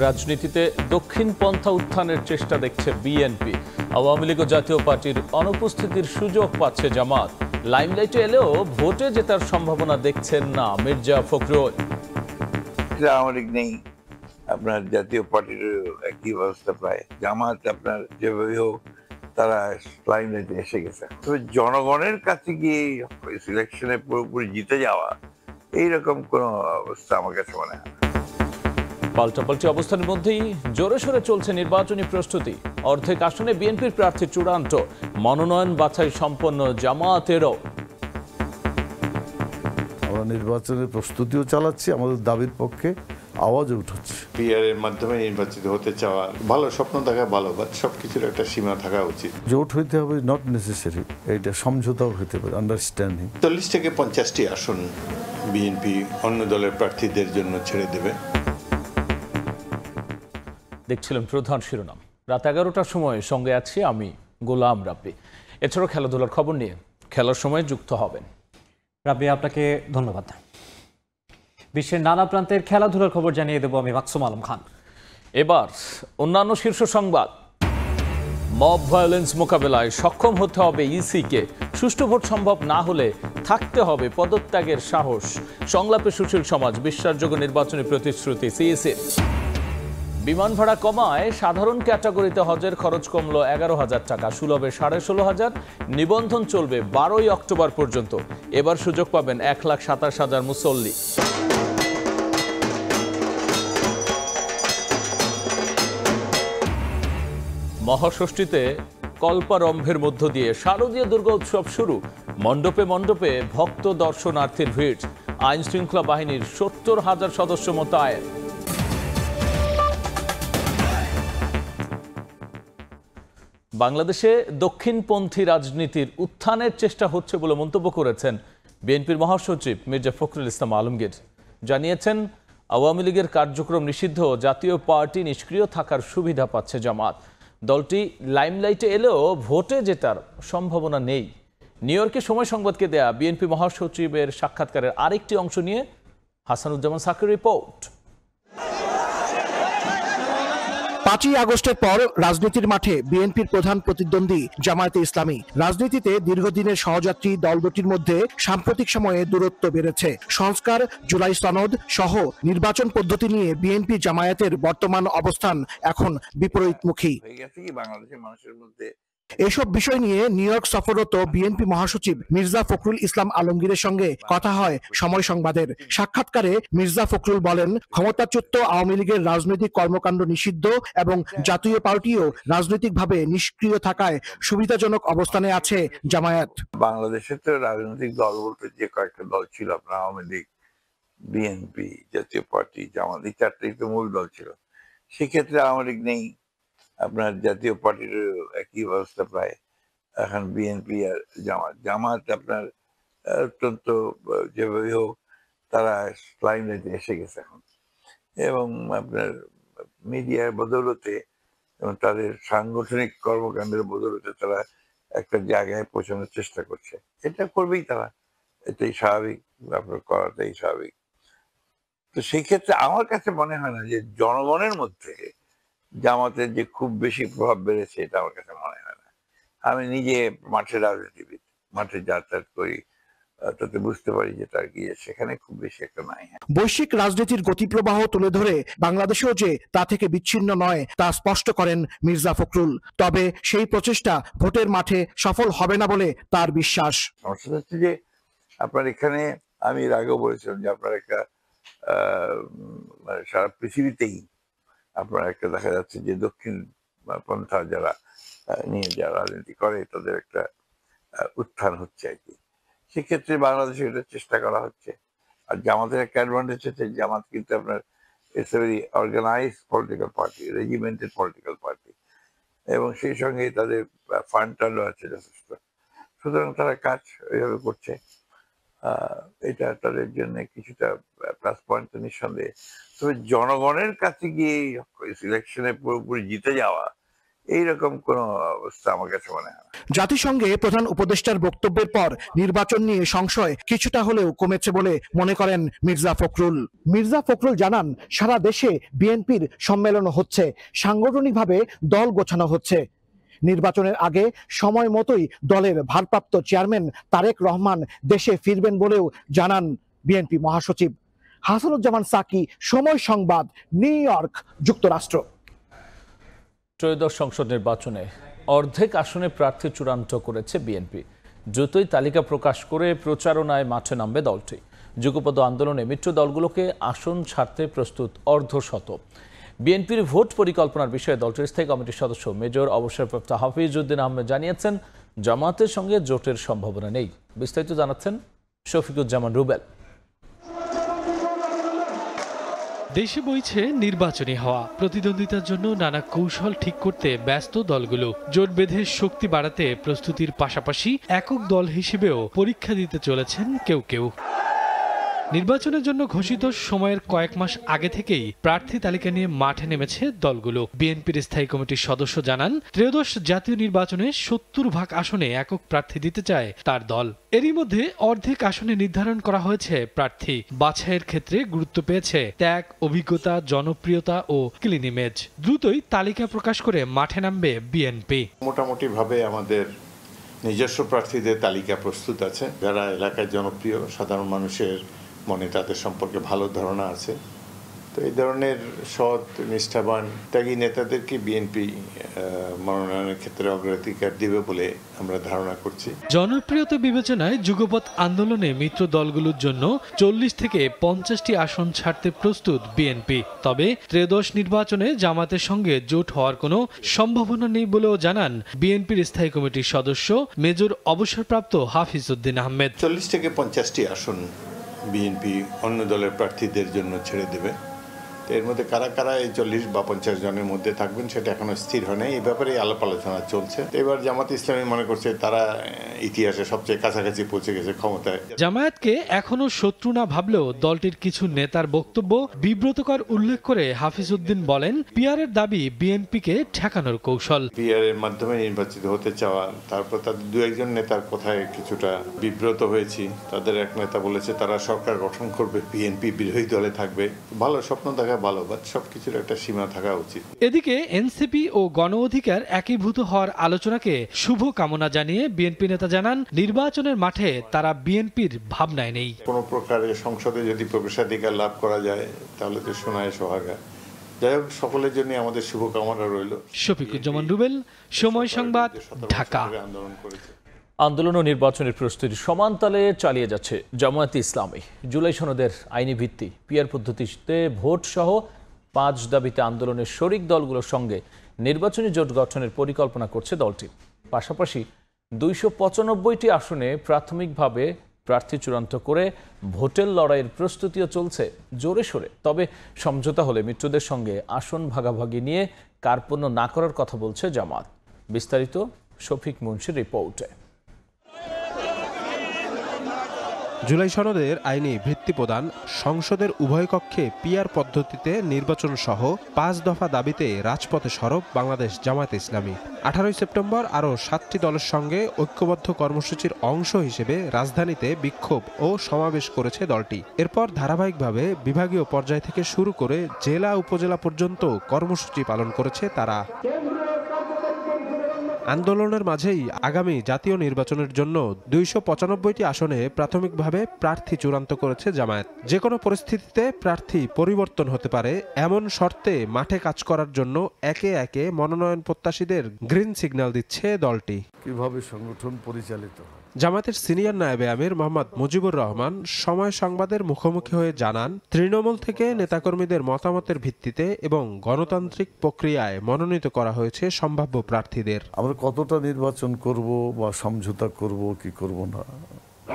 রাজনীতিতে দক্ষিণ পন্থা উত্থানের চেষ্টা দেখছে বিএনপি। আওয়ামী লীগ ও জাতীয় পার্টির অনুপস্থিতির সুযোগ পাচ্ছে জামাত। লাইমলাইটে এলেও ভোটে জেতার সম্ভাবনা দেখছেন না মির্জা ফখরুল। আওয়ামী লীগ নেই, আপনার জাতীয় পার্টির একই অবস্থা প্রায়। জামাত আপনার যেভাবে হোক তারা লাইমলাইটে এসে গেছে। তবে জনগণের কাছে গিয়ে সিলেকশনে পুরোপুরি জিতে যাওয়া এইরকম কোনো অবস্থা আমার কাছে মনে হয়। পাল্টাপাল্টি অবস্থানের মধ্যেই জোরে সোরে চলছে নির্বাচনী প্রস্তুতি। অর্ধেক আসনে বিএনপির প্রার্থী চূড়ান্ত, মনোনয়ন বাছাই সম্পন্ন জামায়াতেরও। আমরা নির্বাচনের প্রস্তুতিও চালাচ্ছি, আমাদের দাবির পক্ষে আওয়াজও উঠাচ্ছে। পিআর এর মাধ্যমে নির্বাচিত হতে চাওয়া ভালো, স্বপ্ন থাকা ভালো, বাট সবকিছুর একটা সীমা থাকা উচিত। জোট হইতে হবে নট নেসেসারি, এটা সমঝোতাও হতে পারে, আন্ডারস্ট্যান্ডিং। 40 থেকে 50টি আসন বিএনপি অন্য দলের প্রার্থীদের জন্য ছেড়ে দেবে। দেখছিলেন প্রধান শিরোনাম। রাত 11টার সময় সঙ্গে আছি আমি গোলাম রাব্বি। এছাড়াও খেলাধুলার খবর নিয়ে খেলার সময় যুক্ত হবেন। রাব্বি, আপনাকে ধন্যবাদ। বিশ্বের নানা প্রান্তের খেলাধুলার খবর জানিয়ে দেব আমি মাকসুম আলম খান। এবার অন্যান্য শীর্ষ সংবাদ। মব ভায়োলেন্স মোকাবেলায় সক্ষম হতে হবে ইসিকে। সুষ্ঠু ভোট সম্ভব না হলে থাকতে হবে পদত্যাগের সাহস। সংলাপে সুশীল সমাজ। বিশ্বাসযোগ্য নির্বাচনী প্রতিশ্রুতি সিইসির। বিমান ভাড়া কমায় সাধারণ ক্যাটাগরিতে হজের খরচ কমল 11,000 টাকা, সুলভে 16,500। নিবন্ধন চলবে 12ই অক্টোবর পর্যন্ত। এবার সুযোগ পাবেন 1,27,000 মুসল্লি। মহাষষ্ঠীতে কল্পারম্ভের মধ্য দিয়ে শারদীয় দুর্গোৎসব শুরু। মণ্ডপে মণ্ডপে ভক্ত দর্শনার্থীর ভিড়। আইন শৃঙ্খলা বাহিনীর 70,000 সদস্য মোতায়েন। বাংলাদেশে দক্ষিণপন্থী রাজনীতির উত্থানের চেষ্টা হচ্ছে বলে মন্তব্য করেছেন বিএনপির মহাসচিব মির্জা ফখরুল ইসলাম আলমগীর। জানিয়েছেন, আওয়ামী লীগের কার্যক্রম নিষিদ্ধ, জাতীয় পার্টি নিষ্ক্রিয় থাকার সুবিধা পাচ্ছে জামাত। দলটি লাইমলাইটে এলেও ভোটে জেতার সম্ভাবনা নেই। নিউ ইয়র্কে সময় সংবাদকে দেয়া বিএনপি মহাসচিবের সাক্ষাৎকারের আরেকটি অংশ নিয়ে হাসানুজ্জামান সাকির রিপোর্ট। 5ই আগস্টের পর রাজনীতির মাঠে বিএনপির প্রধান প্রতিদ্বন্দ্বী জামায়াতে ইসলামী। রাজনীতিতে দীর্ঘদিনের সহযাত্রী দল দুটির মধ্যে সাম্প্রতিক সময়ে দূরত্ব বেড়েছে। সংস্কার, জুলাই সনদ সহ নির্বাচন পদ্ধতি নিয়ে বিএনপি জামায়াতের বর্তমান অবস্থান এখন বিপরীতমুখী। বাংলাদেশের মানুষের মধ্যে এসব বিষয় নিয়ে নিউ ইয়র্ক সফররত বিএনপি মহাসচিব মির্জা ফখরুল ইসলাম আলমগীরের সঙ্গে কথা হয় সময় সংবাদের। সাক্ষাৎকারে মির্জা ফখরুল বলেন, ক্ষমতাচ্যুত আওয়ামী লীগের রাজনৈতিক কর্মকাণ্ড নিষিদ্ধ এবং জাতীয় পার্টিও রাজনৈতিকভাবে নিষ্ক্রিয় থাকায় সুবিধাজনক অবস্থানে আছে জামায়াত। বাংলাদেশে তো রাজনৈতিক দল বলতে যে কয়েকটা দল ছিল, আপনার আওয়ামী লীগ, বিএনপি, জাতীয় পার্টি, জামাত, এই চারটেই তো মূল দল ছিল। সেক্ষেত্রে আওয়ামী লীগ নেই, আপনার জাতীয় পার্টির একই অবস্থা প্রায়। এখন বিএনপি আর জামাত আপনার অত্যন্ত যেভাবে হোক তারা লাইমলাইটে এসে গেছে এখন, এবং আপনার মিডিয়ার বদৌলতে এবং তাদের সাংগঠনিক কর্মকাণ্ডের বদৌলতে তারা একটা জায়গায় পৌঁছানোর চেষ্টা করছে। এটা করবেই তারা, এটাই স্বাভাবিক, আপনার করাটাই স্বাভাবিক। তো সেই ক্ষেত্রে আমার কাছে মনে হয় না যে জনগণের মধ্যে জামাতের যে খুব বেশি প্রভাব বেড়েছে, এটা আমার কাছে মনে হয় না। আমি নিজে মাঠের রাজনীতিবিদ, মাঠে যাতায়াত করি, তাতে বুঝতে পারি যে তার গিয়ে সেখানে খুব বেশি একটা নাই। বৈশ্বিক রাজনীতির গতিপ্রবাহ তুলে ধরে বাংলাদেশেও যে তা থেকে বিচ্ছিন্ন নয় তা স্পষ্ট করেন মির্জা ফখরুল। তবে সেই প্রচেষ্টা ভোটের মাঠে সফল হবে না বলে তার বিশ্বাস। সমস্যা হচ্ছে যে আপনার এখানে, আমি এর আগেও বলেছিলাম যে আপনার একটা সারা পৃথিবীতেই আপনার একটা দেখা যাচ্ছে যে দক্ষিণ পন্থা যারা নিয়ে যারা রাজনীতি করে তাদের একটা উত্থান হচ্ছে আর কি। সেক্ষেত্রে বাংলাদেশে এটা চেষ্টা করা হচ্ছে। আর জামাতের একটা অ্যাডভান্টেজ হচ্ছে, জামাত কিন্তু আপনার it's a very organised political party, regimented political party, এবং সেই সঙ্গে তাদের ফান্ড টান্ডও আছে যথেষ্ট। সুতরাং তারা কাজ ওইভাবে করছে। এটা তাদের জন্য কিছুটা প্লাস পয়েন্ট তো নিঃসন্দেহে। তবে জনগণের কাছে গিয়ে সিলেকশনে পুরোপুরি জিতে যাওয়া এইরকম কোনো অবস্থা আমার কাছে মনে হয় না। জাতিসংঘে প্রধান উপদেষ্টার বক্তব্যের পর নির্বাচন নিয়ে সংশয় কিছুটা হলেও কমেছে বলে মনে করেন মির্জা ফখরুল। মির্জা ফখরুল জানান, সারা দেশে বিএনপির সম্মেলন হচ্ছে, সাংগঠনিকভাবে দল গোছানো হচ্ছে। নির্বাচনের আগে সময় মতোই দলের ভারপ্রাপ্ত চেয়ারম্যান তারেক রহমান দেশে ফিরবেন বলেও জানান বিএনপি মহাসচিব। হাসানুজ্জামান সাকি, সময় সংবাদ, নিউ ইয়র্ক, যুক্তরাষ্ট্র। ত্রয়োদশ সংসদ নির্বাচনে অর্ধেক আসনে প্রার্থী চূড়ান্ত করেছে বিএনপি। দ্রুতই তালিকা প্রকাশ করে প্রচারণায় মাঠে নামবে দলটি। যুগপৎ আন্দোলনে মিত্র দলগুলোকে আসন ছাড়তে প্রস্তুত অর্ধশত। বিএনপির ভোট পরিকল্পনার বিষয়ে দলটির স্থায়ী কমিটির সদস্য মেজর অবসরপ্রাপ্ত হাফিজ উদ্দিন আহমেদ জানিয়েছেন, জামায়াতের সঙ্গে জোটের সম্ভাবনা নেই। বিস্তারিত জানাচ্ছেন শফিকুজ্জামান রুবেল। দেশে বইছে নির্বাচনী হাওয়া। প্রতিদ্বন্দ্বিতার জন্য নানা কৌশল ঠিক করতে ব্যস্ত দলগুলো। জোট বেঁধে শক্তি বাড়াতে প্রস্তুতির পাশাপাশি একক দল হিসেবেও পরীক্ষা দিতে চলেছেন কেউ কেউ। নির্বাচনের জন্য ঘোষিত সময়ের কয়েক মাস আগে থেকেই প্রার্থী তালিকা নিয়ে মাঠে নেমেছে দলগুলো। বিএনপির স্থায়ী কমিটির সদস্য জানান, ত্রয়োদশ জাতীয় নির্বাচনে ৭০% আসনে একক প্রার্থী দিতে চায় তার দল। এরই মধ্যে অর্ধেক আসনে নির্ধারণ করা হয়েছে প্রার্থী। বাছাইয়ের ক্ষেত্রে গুরুত্ব পেয়েছে ত্যাগ, অভিজ্ঞতা, জনপ্রিয়তা ও ক্লিন ইমেজ। দ্রুতই তালিকা প্রকাশ করে মাঠে নামবে বিএনপি। মোটামুটি ভাবে আমাদের নিজস্ব প্রার্থীদের তালিকা প্রস্তুত আছে, যারা এলাকায় জনপ্রিয়, সাধারণ মানুষের মনে তাদের সম্পর্কে ভালো ধারণা আছে। তো এই ধরনের সৎ, নিষ্ঠাবান, ত্যাগী নেতাদেরকে বিএনপি মনোনয়নের ক্ষেত্রে অগ্রাধিকার দিবে বলে আমরা ধারণা করছি। জনপ্রিয়তা বিবেচনায় যুগপৎ আন্দোলনে মিত্র দলগুলোর জন্য 40 থেকে 50টি আসন ছাড়তে প্রস্তুত বিএনপি। তবে ত্রয়োদশ নির্বাচনে জামাতের সঙ্গে জোট হওয়ার কোনো সম্ভাবনা নেই বলেও জানান বিএনপির স্থায়ী কমিটির সদস্য মেজর অবসরপ্রাপ্ত হাফিজ উদ্দিন আহমেদ। 40 থেকে 50টি আসন বিএনপি অন্য দলের প্রার্থীদের জন্য ছেড়ে দেবে। তো এর মধ্যে কারা কারা এই 40 বা 50 জনের মধ্যে থাকবেন সেটা এখনো স্থির হয় নাই। এই ব্যাপারে আলাপ আলোচনা চলছে। এবার জামাত ইসলামী মনে করছে তারা ইতিহাসে সবচেয়ে কাছাকাছি পৌঁছে গেছে ক্ষমতায়। জামায়াতকে এখনো শত্রু না ভাবলেও দলটির কিছু নেতার বক্তব্য বিব্রতকর উল্লেখ করে হাফিজ উদ্দিন বলেন, পিআরের দাবি বিএনপিকে ঠেকানোর কৌশল। পিআরের মাধ্যমে নির্বাচিত হতে চাওয়া, তারপর তাদের দু একজন নেতার কথায় কিছুটা বিব্রত হয়েছি। তাদের এক নেতা বলেছে তারা সরকার গঠন করবে, বিএনপি বিরোধী দলে থাকবে। ভালো স্বপ্ন দেখা ভালো, বাট সবকিছুর একটা সীমা থাকা উচিত। এদিকে এনসিপি ও গণ অধিকার একীভূত হওয়ার আলোচনাকে শুভ কামনা জানিয়ে বিএনপি নেতা জানান, নির্বাচনের মাঠে তারা বিএনপির ভাবনায় নেই। কোনো প্রকারে সংসদে যদি প্রবেশাধিকার লাভ করা যায় তাহলে তো সোনায় সোহাগা। যাই হোক, সকলের জন্য আমাদের শুভকামনা রইল। শফিকুজ্জামান রুবেল, সময় সংবাদ, ঢাকা। আন্দোলন করেছে। আন্দোলন ও নির্বাচনের প্রস্তুতি সমান তালে চালিয়ে যাচ্ছে জামায়াতে ইসলামী। জুলাই সনদের আইনি ভিত্তি, পিআর পদ্ধতিতে ভোট সহ 5 দাবিতে আন্দোলনের শরিক দলগুলোর সঙ্গে নির্বাচনী জোট গঠনের পরিকল্পনা করছে দলটি। পাশাপাশি 295টি আসনে প্রাথমিকভাবে প্রার্থী চূড়ান্ত করে ভোটের লড়াইয়ের প্রস্তুতিও চলছে জোরে সোরে। তবে সমঝোতা হলে মিত্রদের সঙ্গে আসন ভাগাভাগি নিয়ে কার্পণ্য না করার কথা বলছে জামাত। বিস্তারিত শফিক মুন্সির রিপোর্টে। জুলাই সনদের আইনি ভিত্তি প্রদান, সংসদের উভয় কক্ষে পিআর পদ্ধতিতে নির্বাচন সহ 5 দফা দাবিতে রাজপথে সরব বাংলাদেশ জামায়াতে ইসলামী। 18 সেপ্টেম্বর আরও 7টি দলের সঙ্গে ঐক্যবদ্ধ কর্মসূচির অংশ হিসেবে রাজধানীতে বিক্ষোভ ও সমাবেশ করেছে দলটি। এরপর ধারাবাহিকভাবে বিভাগীয় পর্যায় থেকে শুরু করে জেলা উপজেলা পর্যন্ত কর্মসূচি পালন করেছে তারা। আন্দোলনের মাঝেই আগামী জাতীয় নির্বাচনের জন্য 295টি আসনে প্রাথমিকভাবে প্রার্থী চূড়ান্ত করেছে জামায়াত। যে কোনো পরিস্থিতিতে প্রার্থী পরিবর্তন হতে পারে এমন শর্তে মাঠে কাজ করার জন্য একে একে মনোনয়ন প্রত্যাশীদের গ্রিন সিগন্যাল দিচ্ছে দলটি। কিভাবে সংগঠন পরিচালিত হয়। জামায়াতের সিনিয়র নায়েবে আমির মোহাম্মদ মুজিবুর রহমান সময় সংবাদের মুখোমুখি হয়ে জানান, তৃণমূল থেকে নেতাকর্মীদের মতামতের ভিত্তিতে এবং গণতান্ত্রিক প্রক্রিয়ায় মনোনীত করা হয়েছে সম্ভাব্য প্রার্থীদের। আমরা কতটা নির্বাচন করব বা সমঝোতা করব কি করব না,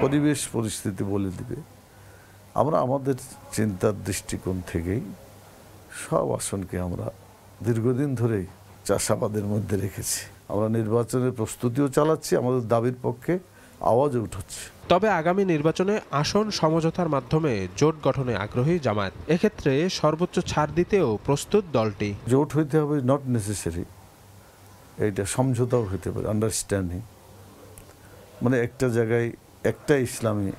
পরিবেশ পরিস্থিতি বলে দিবে। আমরা আমাদের চিন্তার দৃষ্টিকোণ থেকেই সব আসনকে আমরা দীর্ঘদিন ধরেই চাষাবাদের মধ্যে রেখেছি। আমরা নির্বাচনের প্রস্তুতিও চালাচ্ছি, আমাদের দাবির পক্ষে আওয়াজও উঠছে। তবে আগামী নির্বাচনে আসন সমঝোতার মাধ্যমে জোট গঠনে আগ্রহী জামায়াত। এক্ষেত্রে সর্বোচ্চ ছাড় দিতেও প্রস্তুত দলটি। জোট হইতে হবে নট নেসেসারি, এইটা সমঝোতাও হতে পারে, আন্ডারস্ট্যান্ডিং, মানে একটা জায়গায় একটা ইসলামী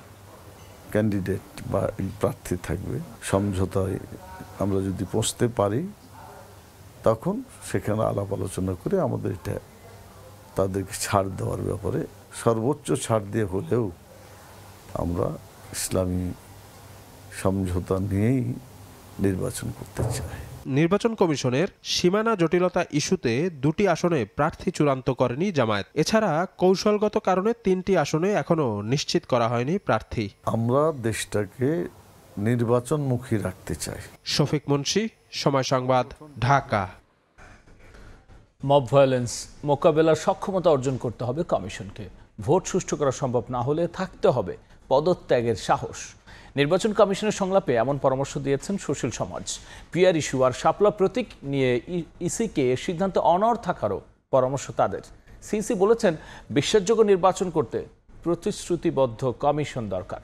ক্যান্ডিডেট বা প্রার্থী থাকবে, সমঝোতায় আমরা যদি পৌঁছতে পারি তখন সেখানে আলাপ আলোচনা করে আমাদের এটা তাদেরকে ছাড় দেওয়ার ব্যাপারে সর্বোচ্চ ছাড় দিয়ে হলেও আমরা ইসলামী সমঝোতা নিয়েই নির্বাচন করতে চাই। নির্বাচন কমিশনের সীমানা জটিলতা ইস্যুতে 2টি আসনে প্রার্থী চূড়ান্ত করেনি জামায়াত। এছাড়া কৌশলগত কারণে 3টি আসনে এখনো নিশ্চিত করা হয়নি প্রার্থী। আমরা দেশটাকে নির্বাচনমুখী রাখতে চাই। শফিক মুন্সি, সময় সংবাদ, ঢাকা। মব ভায়োলেন্স মোকাবেলার সক্ষমতা অর্জন করতে হবে কমিশনকে। ভোট সুষ্ঠু করা সম্ভব না হলে থাকতে হবে পদত্যাগের সাহস। নির্বাচন কমিশনের সংলাপে এমন পরামর্শ দিয়েছেন সুশীল সমাজ। পিআর ইস্যু আর শাপলা প্রতীক নিয়ে ইসিকে সিদ্ধান্তে অনড় থাকারও পরামর্শ তাদের। সিইসি বলেছেন, বিশ্বাসযোগ্য নির্বাচন করতে প্রতিশ্রুতিবদ্ধ কমিশন দরকার।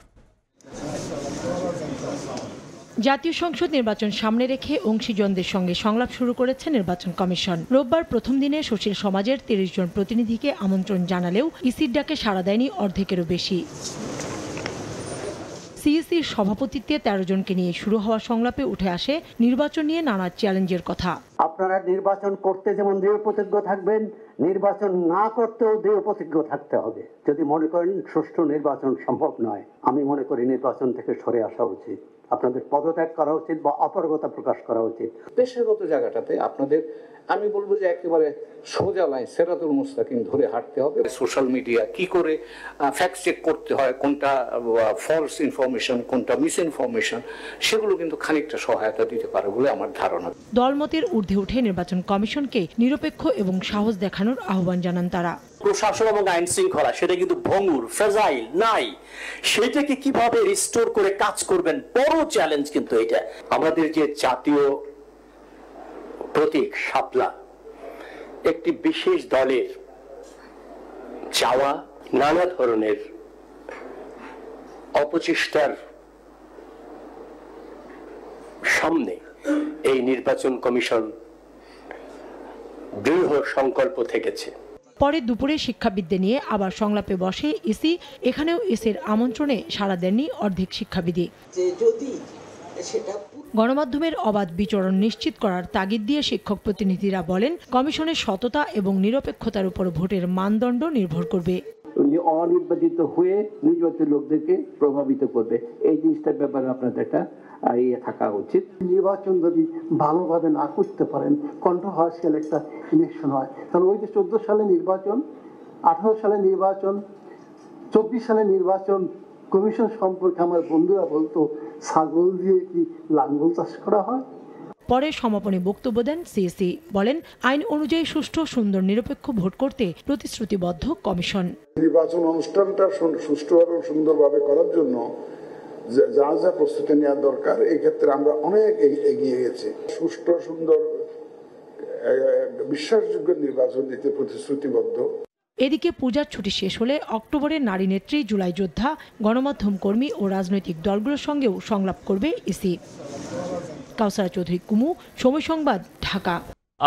জাতীয় সংসদ নির্বাচন সামনে রেখে অংশীজনদের সঙ্গে সংলাপ শুরু করেছে নির্বাচন কমিশন। রোববার প্রথম দিনে সুশীল সমাজের 30 জন প্রতিনিধিকে আমন্ত্রণ জানালেও ইসির ডাকে সাড়া দেয়নি অর্ধেকেরও বেশি। সিইসির সভাপতিত্বে 13 জনকে নিয়ে শুরু হওয়া সংলাপে উঠে আসে নির্বাচন নিয়ে নানা চ্যালেঞ্জের কথা। আপনারা নির্বাচন করতে যেমন দৃঢ় প্রতিজ্ঞ থাকবেন, নির্বাচন না করতেও দৃঢ় প্রতিজ্ঞ থাকতে হবে। যদি মনে করেন সুষ্ঠু নির্বাচন সম্ভব নয়, আমি মনে করি নির্বাচন থেকে সরে আসা উচিত, আপনাদের পদত্যাগ করা উচিত বা অপারগতা প্রকাশ করা উচিত। পেশাগত জায়গাটাতে আপনাদের আমি বলবো যে একেবারে সোজা লাইন সিরাতুল মুস্তাকিম ধরে হাঁটতে হবে। সোশ্যাল মিডিয়া কি করে ফ্যাক্ট চেক করতে হয়, কোনটা ফলস ইনফরমেশন, কোনটা মিস ইনফরমেশন, সেগুলো কিন্তু খানিকটা সহায়তা দিতে পারে বলে আমার ধারণা। দলমতের ঊর্ধ্বে উঠে নির্বাচন কমিশনকে নিরপেক্ষ এবং সাহস দেখানোর আহ্বান জানান তারা। প্রশাসন এবং আইন শৃঙ্খলা সেটা কিন্তু ভঙ্গুর, ফ্রাজাইল নাই, সেটাকে কিভাবে রিস্টোর করে কাজ করবেন, বড় চ্যালেঞ্জ কিন্তু এটা। আমাদের যে জাতীয় প্রতীক শাপলা, একটি বিশেষ দলের চাওয়া, নানা ধরনের অপচেষ্টার সামনে এই নির্বাচন কমিশন দৃঢ় সংকল্প থেকেছে। পরে দুপুরে শিক্ষাবিদদের নিয়ে আবার সংলাপে বসে ইসি। এখানেও ইসির আমন্ত্রণে সাড়া দেননি অর্ধেক শিক্ষাবিদই। গণমাধ্যমের অবাধ বিচরণ নিশ্চিত করার তাগিদ দিয়ে শিক্ষক প্রতিনিধিরা বলেন, কমিশনের সততা এবং নিরপেক্ষতার উপর ভোটের মানদণ্ড নির্ভর করবে। অনির্বাচিত হয়ে নির্বাচিত লোকদেরকে প্রভাবিত করবে, এই জিনিসটার ব্যাপারে আপনাদের একটা থাকা উচিত। নির্বাচন যদি ভালোভাবে না করতে পারেন, কন্ট্রোভার্সিয়াল একটা ইলেকশন হয়, তাহলে ওই যে 14 সালে নির্বাচন, 18 সালে নির্বাচন, 24 সালে নির্বাচন কমিশন সম্পর্কে আমার বন্ধুরা বলতো, ছাগল দিয়ে কি লাঙ্গল চাষ করা হয়। পরে সমাপনী বক্তব্য দেন সিইসি। বলেন, আইন অনুযায়ী সুষ্ঠু, সুন্দর, নিরপেক্ষ ভোট করতে প্রতিশ্রুতিবদ্ধ কমিশন। নির্বাচন অনুষ্ঠানটা সুষ্ঠুভাবে সুন্দরভাবে করার জন্য যা যা প্রস্তুতি নেওয়া দরকার, এই ক্ষেত্রে আমরা অনেক এগিয়ে গেছি। সুষ্ঠু, সুন্দর, বিশ্বাসযোগ্য নির্বাচন দিতে প্রতিশ্রুতিবদ্ধ। এদিকে পূজার ছুটি শেষ হলে অক্টোবরের নারী নেত্রী, জুলাই যোদ্ধা, গণমাধ্যম কর্মী ও রাজনৈতিক দলগুলোর সঙ্গেও সংলাপ করবে ইসি। কাউসারা চৌধুরী, কুমু, সময় সংবাদ, ঢাকা।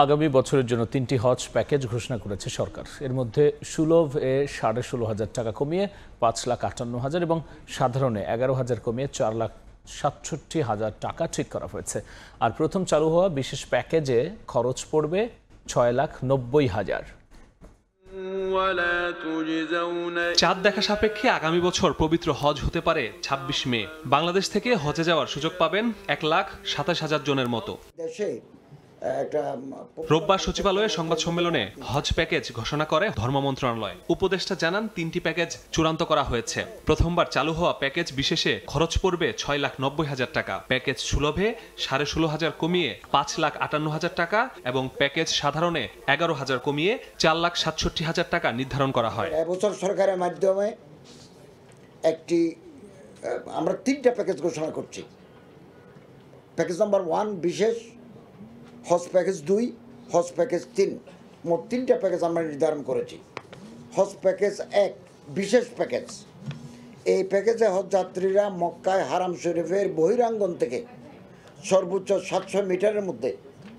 আগামী বছরের জন্য 3টি হজ প্যাকেজ ঘোষণা করেছে সরকার। এর মধ্যে সুলভ এ 16,500 টাকা কমিয়ে 5,58,000 এবং সাধারণে 11,000 কমিয়ে 4,67,000 টাকা ঠিক করা হয়েছে। আর প্রথম চালু হওয়া বিশেষ প্যাকেজে খরচ পড়বে 6,90,000। চাঁদ দেখা সাপেক্ষে আগামী বছর পবিত্র হজ হতে পারে 26 মে। বাংলাদেশ থেকে হজে যাওয়ার সুযোগ পাবেন 1,27,000 জনের মতো। রোববার সচিবালয়ে সংবাদ সম্মেলনে হজ প্যাকেজ ঘোষণা করে ধর্ম মন্ত্রণালয়। উপদেষ্টা জানান, 3টি প্যাকেজ চূড়ান্ত করা হয়েছে। প্রথমবার চালু হওয়া প্যাকেজ বিশেষে খরচ পড়বে 6,90,000 টাকা। প্যাকেজ সুলভে 16,500 কমিয়ে 5,58,000 টাকা এবং প্যাকেজ সাধারণে 11,000 কমিয়ে 4,67,000 টাকা নির্ধারণ করা হয়। এবছর সরকারের মাধ্যমে আমরা 3টা প্যাকেজ ঘোষণা করছি। প্যাকেজ নাম্বার 1 বিশেষ, হজ প্যাকেজ 2, হজ প্যাকেজ 3, মোট 3টা প্যাকেজ আমরা নির্ধারণ করেছি। হজ প্যাকেজ 1 বিশেষ প্যাকেজ। এই প্যাকেজে হজ যাত্রীরা মক্কায় হারাম শরীফের বহিরাঙ্গন থেকে সর্বোচ্চ 700 মিটারের মধ্যে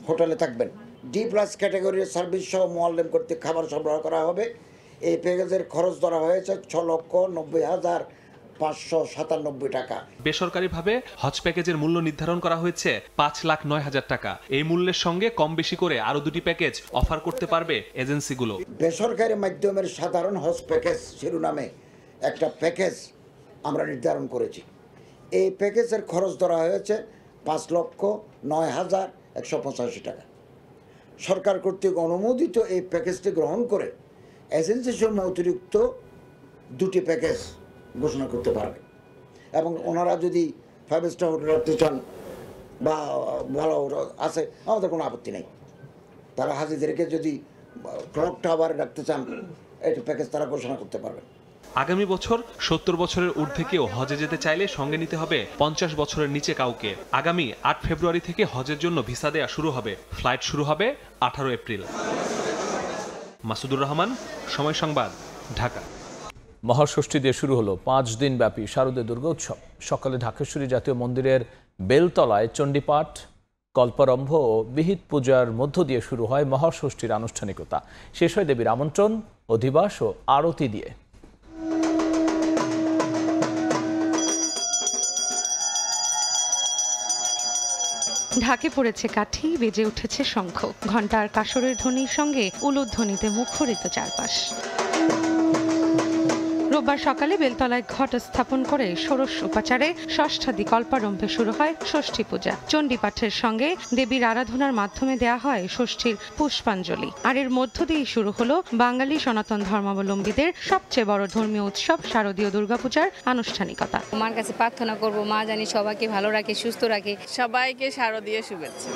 হোটেলে থাকবেন। ডি প্লাস ক্যাটাগরির সার্ভিস সহ মোয়াল্লেম কর্তৃক খাবার সরবরাহ করা হবে। এই প্যাকেজের খরচ ধরা হয়েছে 6,90,597 টাকা। বেসরকারিভাবে হজ প্যাকেজের মূল্য নির্ধারণ করা হয়েছে 5,09,000 টাকা। এই মূল্যের সঙ্গে কম বেশি করে আরো 2টি প্যাকেজ অফার করতে পারবে এজেন্সিগুলো। বেসরকারি মাধ্যমের সাধারণ হজ প্যাকেজ শিরোনামে একটা প্যাকেজ আমরা নির্ধারণ করেছি। এই প্যাকেজের খরচ ধরা হয়েছে 5,09,185 টাকা। সরকার কর্তৃক অনুমোদিত এই প্যাকেজটি গ্রহণ করে এজেন্সি সমূহ অতিরিক্ত 2টি প্যাকেজ ঘোষণা করতে পারবে এবং ওনারা যদি 5 স্টার হোটেল রাখতে চান বা ভালো আছে, আমাদের কোনো আপত্তি নেই। তারা হাজিদেরকে যদি ক্লক টাওয়ারে রাখতে চান, এই প্যাকেজ তারা ঘোষণা করতে পারবে। আগামী বছর 70 বছরের ঊর্ধ্বে কেউ হজে যেতে চাইলে সঙ্গে নিতে হবে 50 বছরের নিচে কাউকে। আগামী 8 ফেব্রুয়ারি থেকে হজের জন্য ভিসা দেয়া শুরু হবে। ফ্লাইট শুরু হবে 18 এপ্রিল। মাসুদুর রহমান, সময় সংবাদ, ঢাকা। মহাষষ্ঠী দিয়ে শুরু হলো 5 দিন ব্যাপী শারদীয় দুর্গোৎসব। সকালে ঢাকেশ্বরী জাতীয় মন্দিরের বেলতলায় চণ্ডীপাঠ, কল্পারম্ভ ও বিহিত পূজার মধ্য দিয়ে শুরু হয় মহাষষ্ঠীর আনুষ্ঠানিকতা। শেষ হয় দেবীর আমন্ত্রণ, অধিবাস ও আরতি দিয়ে। ঢাকে পড়েছে কাঠি, বেজে উঠেছে শঙ্খ, ঘণ্টার কাসরের ধ্বনির সঙ্গে উলুধ্বনিতে মুখরিত চারপাশ। রোববার সকালে বেলতলায় ঘট স্থাপন করে ষোড়শ উপাচারে ষষ্ঠাদি কল্পারম্ভে শুরু হয় ষষ্ঠী পূজা। চণ্ডীপাঠের সঙ্গে দেবীর আরাধনার মাধ্যমে দেয়া হয় ষষ্ঠীর পুষ্পাঞ্জলি। আর এর মধ্য দিয়েই শুরু হলো বাঙালি সনাতন ধর্মাবলম্বীদের সবচেয়ে বড় ধর্মীয় উৎসব শারদীয় দুর্গাপূজার আনুষ্ঠানিকতা। মার কাছে প্রার্থনা করব, মা জানি সবাইকে ভালো রাখে, সুস্থ রাখে। সবাইকে শারদীয় শুভেচ্ছা।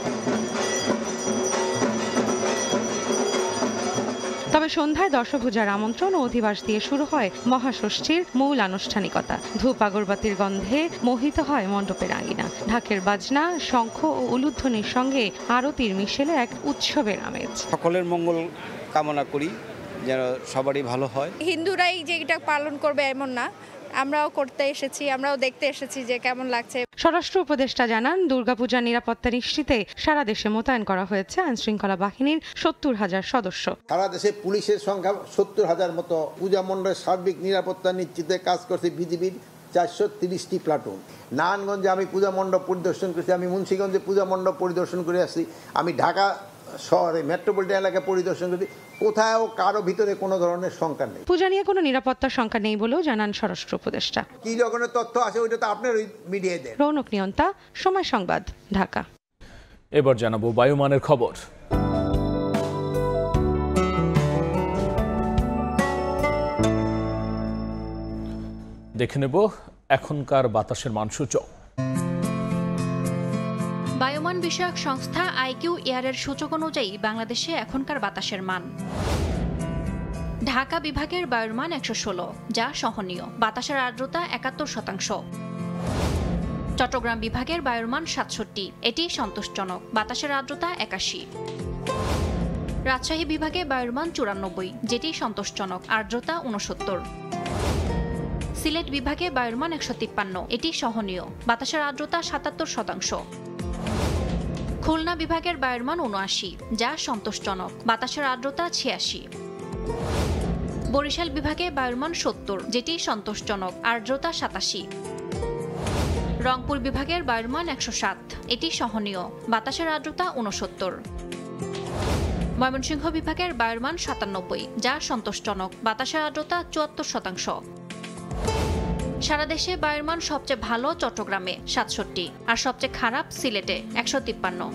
তবে সন্ধ্যায় দশভূজার আমন্ত্রণ ও অধিবাস দিয়ে শুরু হয় মহাষষ্ঠীর মূল আনুষ্ঠানিকতা। ধূপ আগরবাতির গন্ধে মোহিত হয় মণ্ডপের আঙিনা। ঢাকের বাজনা, শঙ্খ ও উলুধ্বনির সঙ্গে আরতির মিশেলে এক উৎসবের আমেজ। সকলের মঙ্গল কামনা করি, যেন সবারই ভালো হয়। হিন্দুরাই যে এটা পালন করবে এমন না, আমরাও করতে এসেছি, আমরাও দেখতে এসেছি যে কেমন লাগছে। স্বরাষ্ট্র উপদেষ্টা জানান, দুর্গাপূজার নিরাপত্তা নিশ্চিতে সারা দেশে মোতায়েন করা হয়েছে আইনশৃঙ্খলা বাহিনীর 70,000 সদস্য। সারা দেশে পুলিশের সংখ্যা 70,000 মতো। পূজা মণ্ডলের সার্বিক নিরাপত্তা নিশ্চিতে কাজ করছে বিজিবির 430টি প্লাটুন। নারায়ণগঞ্জে আমি পূজা মণ্ডপ পরিদর্শন করেছি, আমি মুন্সিগঞ্জে পূজা মণ্ডপ পরিদর্শন করে আসছি, আমি ঢাকা শহরে মেট্রোপলিটন এলাকা পরিদর্শন করেছি। কোথাও কারো ভিতরে কোনো ধরনের শঙ্কা নেই। পূজা নিয়ে কোনো নিরাপত্তার শঙ্কা নেই বলেও জানান স্বরাষ্ট্র উপদেষ্টা। কি রকমের তথ্য আছে ওইটা তো আপনার ওই মিডিয়ায় দেন। রৌনক নিয়ন্তা, সময় সংবাদ, ঢাকা। এবার জানাবো বায়ুমানের খবর। দেখে নেব এখনকার বাতাসের মানসূচক। বায়ুমান বিষয়ক সংস্থা আইকিউ এয়ারের সূচক অনুযায়ী বাংলাদেশে এখনকার বাতাসের মান: ঢাকা বিভাগের বায়ুর মান 116, যা সহনীয়, বাতাসের আর্দ্রতা 71%। চট্টগ্রাম বিভাগের বায়ুর মান 67, এটি সন্তোষজনক, বাতাসের আর্দ্রতা 81। রাজশাহী বিভাগে বায়ুর মান 94, যেটি সন্তোষজনক, আর্দ্রতা 69। সিলেট বিভাগে বায়ুর মান 153, এটি সহনীয়, বাতাসের আর্দ্রতা 77%। খুলনা বিভাগের বায়ুর মান 79, যা সন্তোষজনক, বাতাসের আর্দ্রতা 86। বরিশাল বিভাগে বায়ুর মান 70, যেটি সন্তোষজনক, আর্দ্রতা 87। রংপুর বিভাগের বায়ুর মান 107, এটি সহনীয়, বাতাসের আর্দ্রতা 69। ময়মনসিংহ বিভাগের বায়ুর মান 97, যা সন্তোষজনক, বাতাসের আর্দ্রতা 74%। সারা দেশে বায়ুর মান সবচেয়ে ভালো চট্টগ্রামে 67 আর সবচেয়ে খারাপ সিলেটে 153।